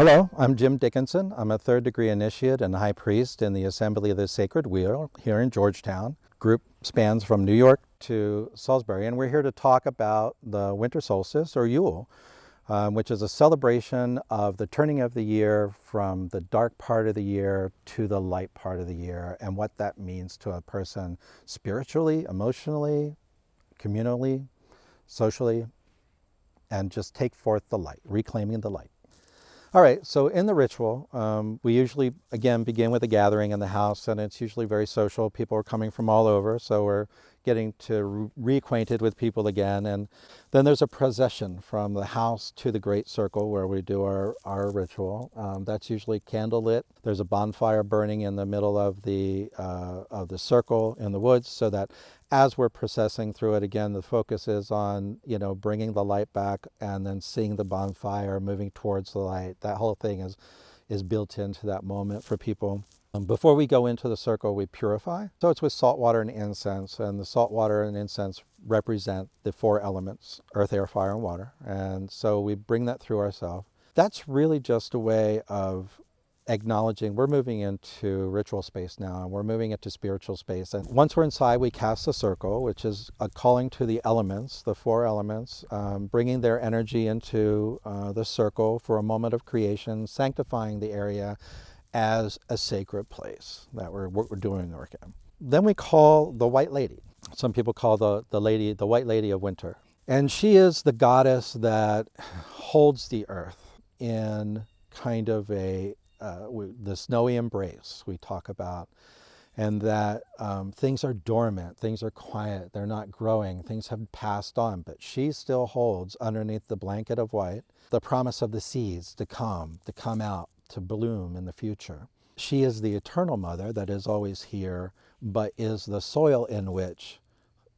Hello, I'm Jim Dickinson. I'm a third-degree initiate and high priest in the Assembly of the Sacred Wheel here in Georgetown. Group spans from New York to Salisbury, and we're here to talk about the Winter Solstice, or Yule, which is a celebration of the turning of the year from the dark part of the year to the light part of the year, and what that means to a person spiritually, emotionally, communally, socially, and just take forth the light, reclaiming the light. All right, so in the ritual, we usually, again, begin with a gathering in the house, and it's usually very social. People are coming from all over, so we're getting to reacquainted with people again. And then there's a procession from the house to the great circle where we do our ritual. That's usually candlelit. There's a bonfire burning in the middle of the circle in the woods, so that as we're processing through it, again, the focus is on, bringing the light back and then seeing the bonfire moving towards the light. That whole thing is built into that moment for people. Before we go into the circle, we purify. So it's with salt water and incense, and the salt water and incense represent the four elements: earth, air, fire, and water. And so we bring that through ourselves. That's really just a way of acknowledging we're moving into ritual space now, and we're moving into spiritual space. And once we're inside, we cast a circle, which is a calling to the elements, the four elements, bringing their energy into the circle for a moment of creation, sanctifying the area as a sacred place that we're doing work in. Then we call the White Lady. Some people call the White Lady of Winter. And she is the goddess that holds the earth in kind of the snowy embrace we talk about, and that things are dormant, things are quiet, they're not growing, things have passed on, but she still holds underneath the blanket of white the promise of the seeds to come out, to bloom in the future. She is the eternal mother that is always here, but is the soil in which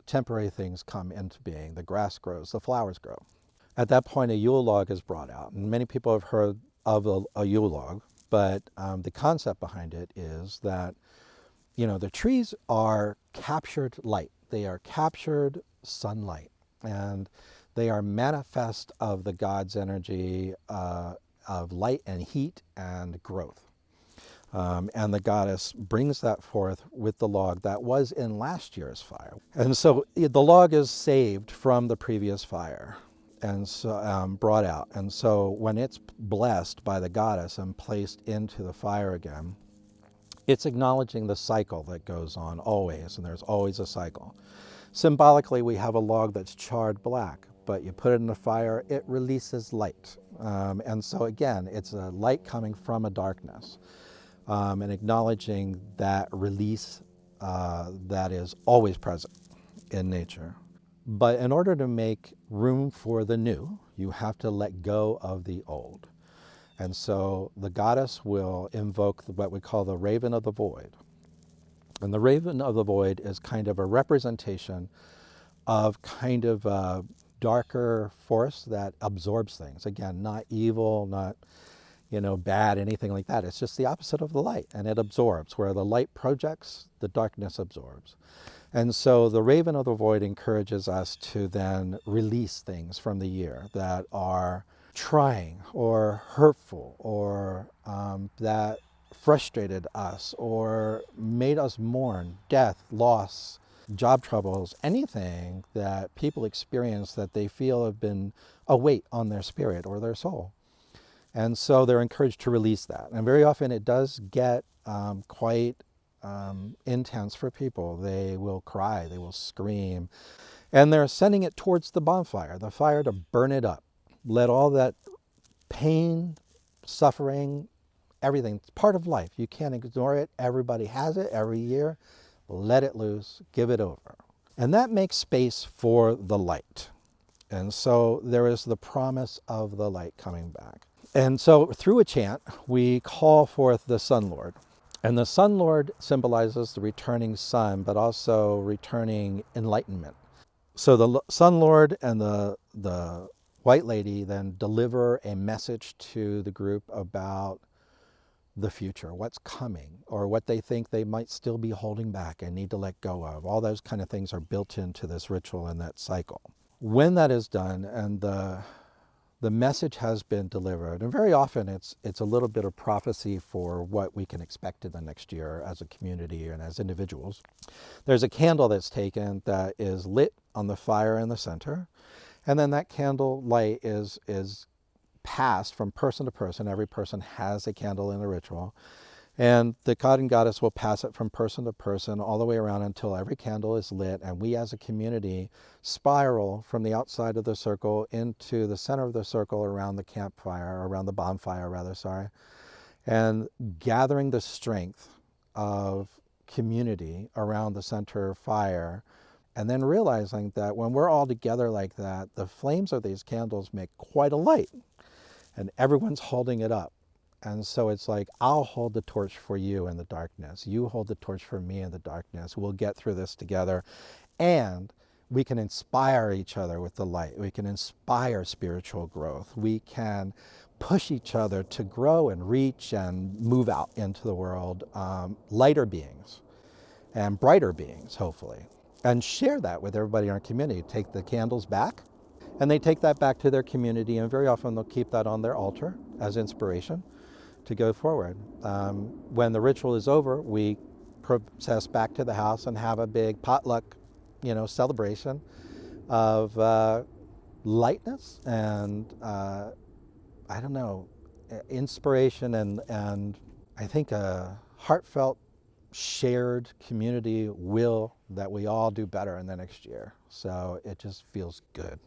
temporary things come into being. The grass grows, the flowers grow. At that point, a Yule Log is brought out, and many people have heard of a Yule Log, but the concept behind it is that, the trees are captured light. They are captured sunlight, and they are manifest of the God's energy of light and heat and growth. And the goddess brings that forth with the log that was in last year's fire. And so the log is saved from the previous fire and so brought out. And so when it's blessed by the goddess and placed into the fire again, it's acknowledging the cycle that goes on always, and there's always a cycle. Symbolically, we have a log that's charred black, but you put it in the fire, it releases light. And so again, it's a light coming from a darkness, and acknowledging that release that is always present in nature. But in order to make room for the new, you have to let go of the old. And so the goddess will invoke what we call the Raven of the Void. And the Raven of the Void is kind of a representation of kind of a darker force that absorbs things. Again, not evil, not bad, anything like that. It's just the opposite of the light, and it absorbs. Where the light projects, the darkness absorbs. And so the Raven of the Void encourages us to then release things from the year that are trying or hurtful, or that frustrated us or made us mourn death, loss, job troubles, anything that people experience that they feel have been a weight on their spirit or their soul. And so they're encouraged to release that. And very often it does get quite intense for people. They will cry, they will scream, and they're sending it towards the bonfire, the fire, to burn it up. Let all that pain, suffering, everything, it's part of life. You can't ignore it. Everybody has it every year. Let it loose, give it over. And that makes space for the light. And so there is the promise of the light coming back. And so through a chant, we call forth the Sun Lord. And the Sun Lord symbolizes the returning sun, but also returning enlightenment. So the Sun Lord and the White Lady then deliver a message to the group about the future, what's coming, or what they think they might still be holding back and need to let go of. All those kind of things are built into this ritual and that cycle. When that is done and the the message has been delivered. And very often it's a little bit of prophecy for what we can expect in the next year as a community and as individuals. There's a candle that's taken that is lit on the fire in the center. And then that candle light is passed from person to person. Every person has a candle in a ritual. And the god and goddess will pass it from person to person all the way around until every candle is lit, and we as a community spiral from the outside of the circle into the center of the circle around the campfire, around the bonfire rather, sorry, and gathering the strength of community around the center fire, and then realizing that when we're all together like that, the flames of these candles make quite a light, and everyone's holding it up. And so it's like, I'll hold the torch for you in the darkness. You hold the torch for me in the darkness. We'll get through this together. And we can inspire each other with the light. We can inspire spiritual growth. We can push each other to grow and reach and move out into the world, lighter beings and brighter beings, hopefully. And share that with everybody in our community. Take the candles back, and they take that back to their community, and very often they'll keep that on their altar as inspiration to go forward. When the ritual is over, we process back to the house and have a big potluck, celebration of lightness and inspiration and I think a heartfelt shared community will that we all do better in the next year. So it just feels good.